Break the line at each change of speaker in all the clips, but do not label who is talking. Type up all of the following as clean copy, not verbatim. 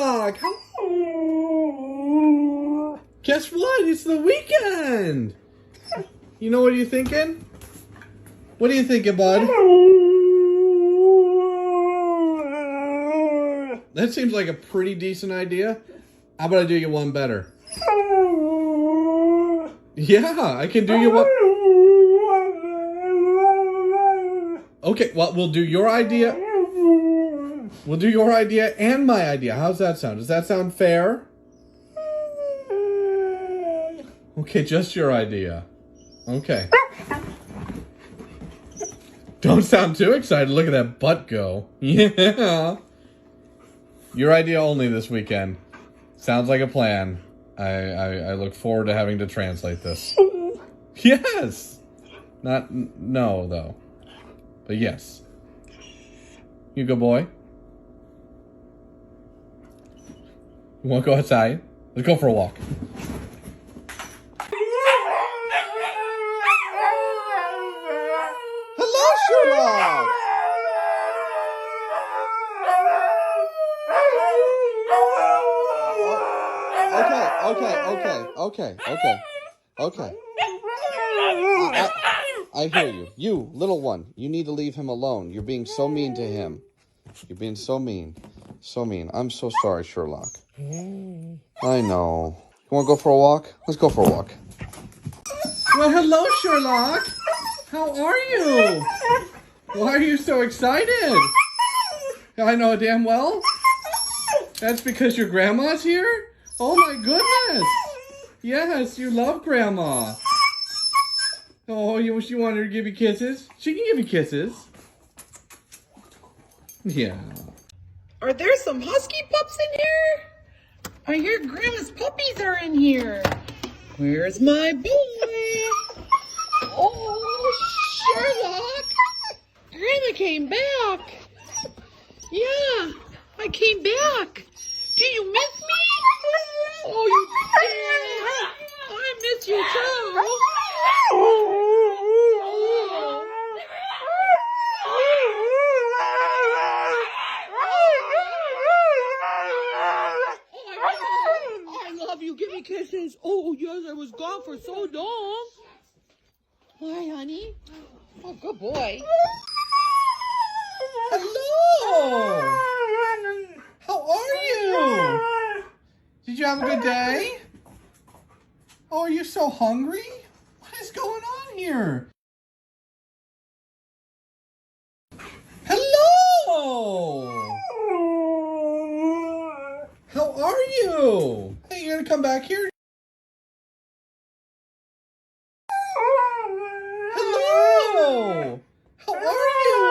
Sherlock! Guess what? It's the weekend! You know what you're thinking? What are you thinking, bud? That seems like a pretty decent idea. How about I do you one better? Yeah, I can do you one. Okay, well, we'll do your idea. We'll do your idea and my idea. How's that sound? Does that sound fair? Okay, just your idea. Okay. Don't sound too excited. Look at that butt go. Yeah. Your idea only this weekend. Sounds like a plan. I look forward to having to translate this. Yes. Not no though. But yes. You good boy? You want to go outside? Let's go for a walk. Hello, Sherlock! Okay. I hear you. You, little one, you need to leave him alone. You're being so mean to him. You're being so mean. So mean. I'm so sorry, Sherlock. I know. You want to go for a walk? Let's go for a walk. Well, hello, Sherlock. How are you? Why are you so excited? I know damn well. That's because your grandma's here? Oh, my goodness. Yes, you love Grandma. Oh, you wish you wanted her to give you kisses? She can give you kisses. Yeah.
Are there some husky pups in here? I hear Grandma's puppies are in here. Where's my boy? Oh, Sherlock. Grandma came back. Yeah, I came back. Do you miss me? Oh, you did. I miss you too. I love you. Give me kisses. Oh, yes, I was gone for so long. Hi, honey. Oh, good boy.
Hello! How are you? Did you have a good day? Oh, are you so hungry? What is going on here? Hello! How are you? Hey, you're gonna come back here? Hello! How are you?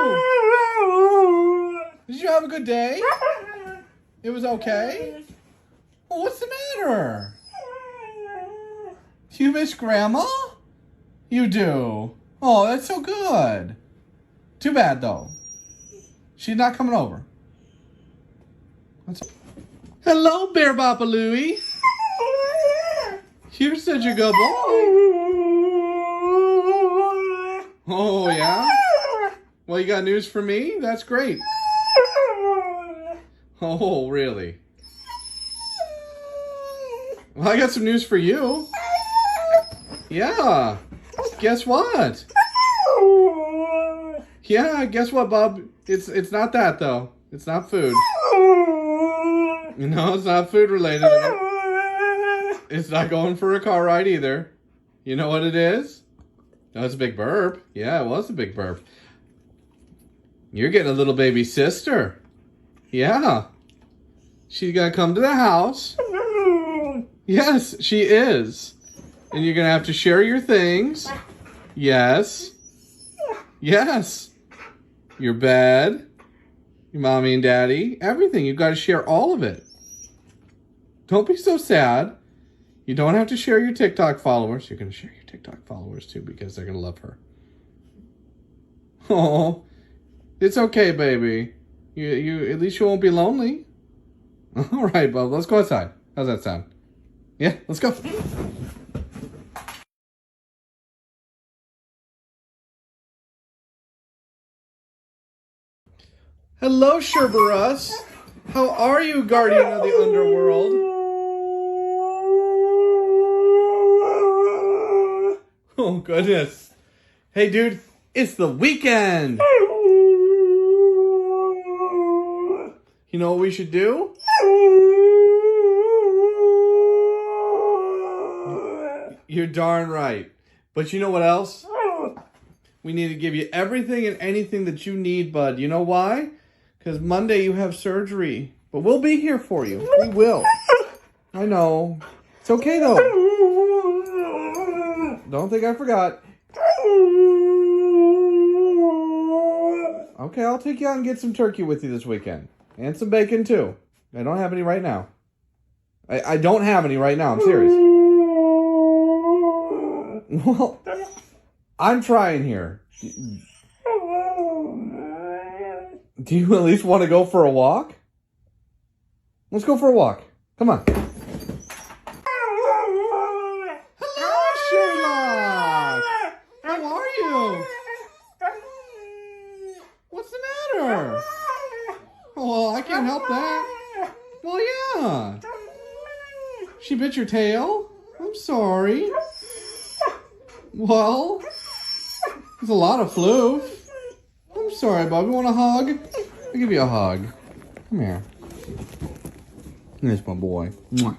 Did you have a good day? It was okay? Well, what's the matter? Do you miss Grandma? You do. Oh, that's so good. Too bad, though. She's not coming over. Hello, Bear Boppa Louie. You're such a good boy. Oh, yeah? Well, you got news for me? That's great. Oh, really? Well, I got some news for you. Yeah. Guess what? Yeah, guess what, Bob? It's not that, though. It's not food. No, it's not food related. It's not going for a car ride either. You know what it is? No, it's a big burp. Yeah, it was a big burp. You're getting a little baby sister. Yeah. She's gonna come to the house. Yes, she is. And you're gonna have to share your things. Yes. Yes. Your bed. Your mommy and daddy. Everything. You've got to share all of it. Don't be so sad. You don't have to share your TikTok followers. You're gonna share your TikTok followers too because they're gonna love her. Oh, it's okay, baby. You at least you won't be lonely. All right, Bub. Let's go outside. How's that sound? Yeah, let's go. Hello, Sherberus. How are you, guardian of the underworld? Oh, goodness. Hey, dude, it's the weekend. You know what we should do? You're darn right. But you know what else? We need to give you everything and anything that you need, bud. You know why? Because Monday you have surgery. But we'll be here for you. We will. I know. It's okay, though. Don't think I forgot. Okay, I'll take you out and get some turkey with you this weekend. And some bacon, too. I don't have any right now. I don't have any right now. I'm serious. Well, I'm trying here. Do you at least want to go for a walk? Let's go for a walk. Come on. Hello, Sherlock. How are you? What's the matter? Oh, I can't help that. Well, yeah. She bit your tail? I'm sorry. Well, there's a lot of flu. I'm sorry, Bob. You want a hug? I'll give you a hug. Come here. Here's my boy. Mwah.